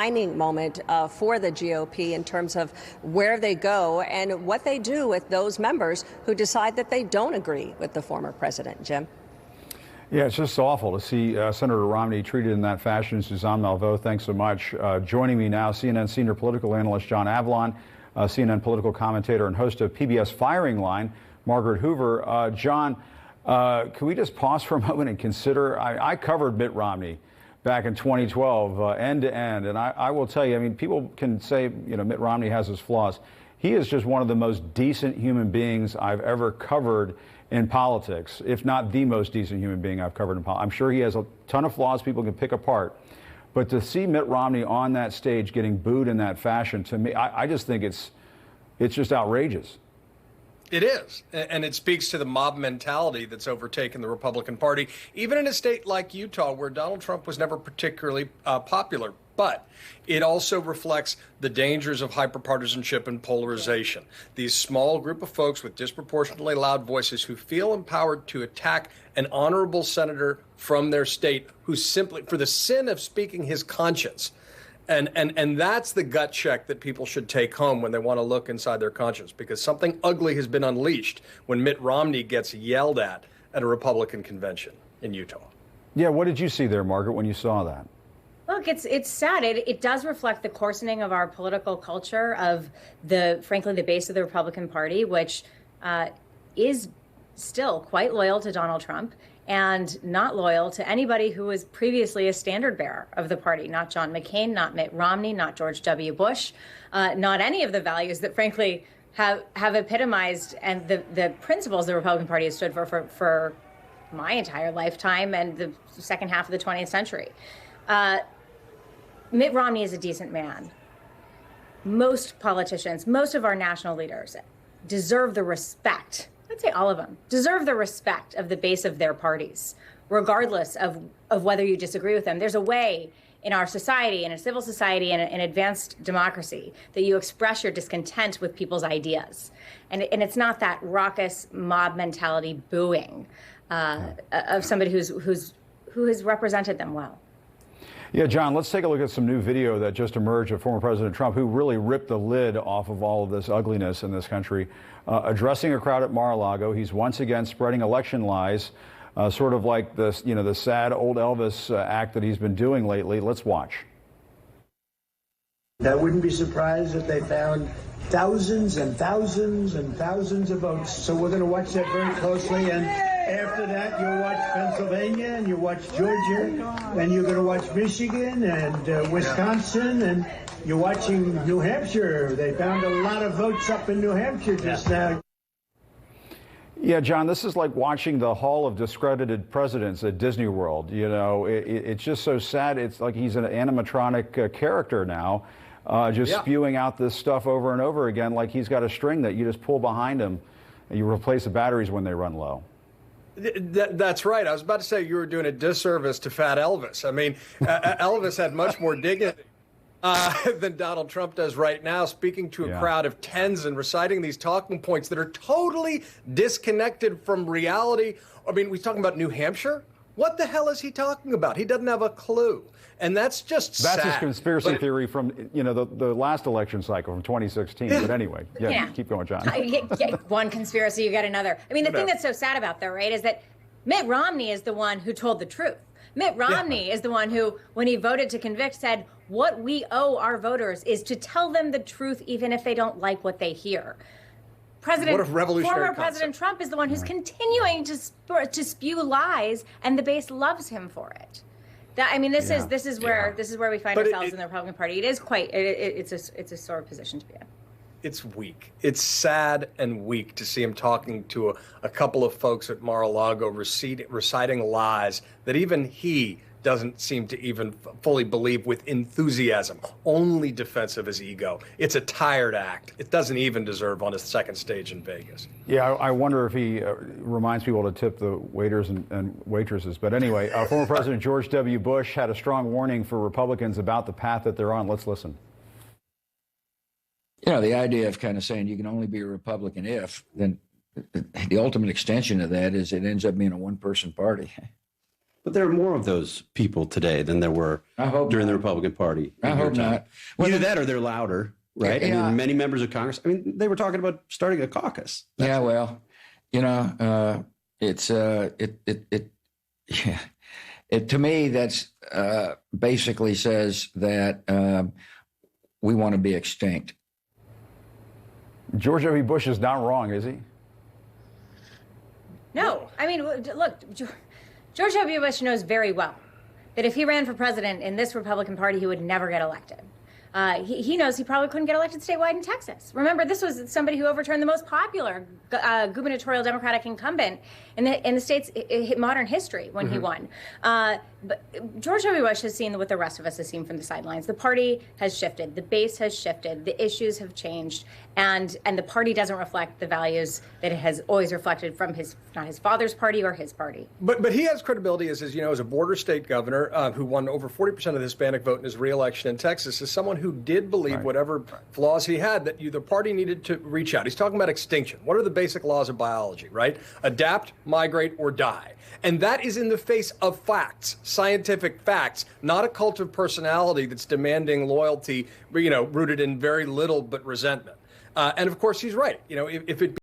defining moment for the GOP in terms of where they go and what they do with those members who decide that they don't agree with the former president. Jim? Yeah, it's just awful to see Senator Romney treated in that fashion. Suzanne Malveaux, thanks so much. Joining me now, CNN senior political analyst John Avlon, CNN political commentator and host of PBS Firing Line, Margaret Hoover. John, can we just pause for a moment and consider, I covered Mitt Romney back in 2012, end to end. And I will tell you, I mean, people can say, you know, Mitt Romney has his flaws. He is just one of the most decent human beings I've ever covered in politics, if not the most decent human being I've covered in politics. I'm sure he has a ton of flaws people can pick apart. But to see Mitt Romney on that stage getting booed in that fashion, to me, I just think it's just outrageous. It is, and it speaks to the mob mentality that's overtaken the Republican Party, even in a state like Utah, where Donald Trump was never particularly popular. But it also reflects the dangers of hyperpartisanship and polarization. These small group of folks with disproportionately loud voices who feel empowered to attack an honorable senator from their state who simply, for the sin of speaking his conscience, and that's the gut check that people should take home when they want to look inside their conscience, because something ugly has been unleashed when Mitt Romney gets yelled at a Republican convention in Utah. Yeah, what did you see there, Margaret, when you saw that? Look, it's sad. It does reflect the coarsening of our political culture, of frankly, the base of the Republican Party, which is still quite loyal to Donald Trump and not loyal to anybody who was previously a standard bearer of the party, not John McCain, not Mitt Romney, not George W. Bush, not any of the values that, frankly, have epitomized and the principles the Republican Party has stood for my entire lifetime and the second half of the 20th century. Mitt Romney is a decent man. Most politicians, most of our national leaders deserve the respect. I'd say all of them deserve the respect of the base of their parties, regardless of whether you disagree with them. There's a way in our society, in a civil society, and in advanced democracy, that you express your discontent with people's ideas. And it's not that raucous mob mentality booing of somebody who has represented them well. Yeah, John, let's take a look at some new video that just emerged of former President Trump, who really ripped the lid off of all of this ugliness in this country. Addressing a crowd at Mar-a-Lago, he's once again spreading election lies, sort of like this, you know, the sad old Elvis act that he's been doing lately. Let's watch. I wouldn't be surprised if they found thousands and thousands and thousands of votes. So we're going to watch that very closely. And after that, you'll watch Pennsylvania and you'll watch Georgia and you're going to watch Michigan and Wisconsin and you're watching New Hampshire. They found a lot of votes up in New Hampshire just now. Yeah, John, this is like watching the Hall of Discredited Presidents at Disney World. You know, it's just so sad. It's like he's an animatronic character now, spewing out this stuff over and over again, like he's got a string that you just pull behind him and you replace the batteries when they run low. That's right. I was about to say you were doing a disservice to Fat Elvis. I mean, Elvis had much more dignity than Donald Trump does right now, speaking to a crowd of tens and reciting these talking points that are totally disconnected from reality. I mean, we're talking about New Hampshire. What the hell is he talking about? He doesn't have a clue. And that's just sad. That's his conspiracy theory from, you know, the last election cycle from 2016. But anyway, keep going, John. Get one conspiracy, you get another. I mean, the thing that's so sad about that, right, is that Mitt Romney is the one who told the truth. Mitt Romney is the one who, when he voted to convict, said, what we owe our voters is to tell them the truth, even if they don't like what they hear. Former President Trump is the one who's continuing to spew lies, and the base loves him for it. This is where we find ourselves in the Republican Party. It is quite it's a sore position to be in. It's weak. It's sad and weak to see him talking to a couple of folks at Mar-a-Lago reciting lies that even he doesn't seem to even fully believe with enthusiasm, only defense of his ego. It's a tired act. It doesn't even deserve on his second stage in Vegas. Yeah, I wonder if he reminds people to tip the waiters and waitresses. But anyway, former President George W. Bush had a strong warning for Republicans about the path that they're on. Let's listen. You know, the idea of kind of saying you can only be a Republican then the ultimate extension of that is it ends up being a one-person party. But there are more of those people today than there were during the Republican Party. I hope not. Either that or they're louder, right? Yeah. I mean, many members of Congress, I mean, they were talking about starting a caucus. Yeah, well, you know, it's to me, that's basically says that we want to be extinct. George W. Bush is not wrong, is he? No, I mean, look, George W. Bush knows very well that if he ran for president in this Republican Party, he would never get elected. He knows he probably couldn't get elected statewide in Texas. Remember, this was somebody who overturned the most popular gubernatorial Democratic incumbent in the state's modern history when he won. But George W. Bush has seen what the rest of us have seen from the sidelines. The party has shifted. The base has shifted. The issues have changed. And the party doesn't reflect the values that it has always reflected from not his father's party or his party. But he has credibility as a border state governor who won over 40% of the Hispanic vote in his reelection in Texas, as someone who did believe whatever flaws he had, that the party needed to reach out. He's talking about extinction. What are the basic laws of biology, right? Adapt, migrate, or die. And that is in the face of facts, scientific facts, not a cult of personality that's demanding loyalty, rooted in very little but resentment. And of course, he's right. If it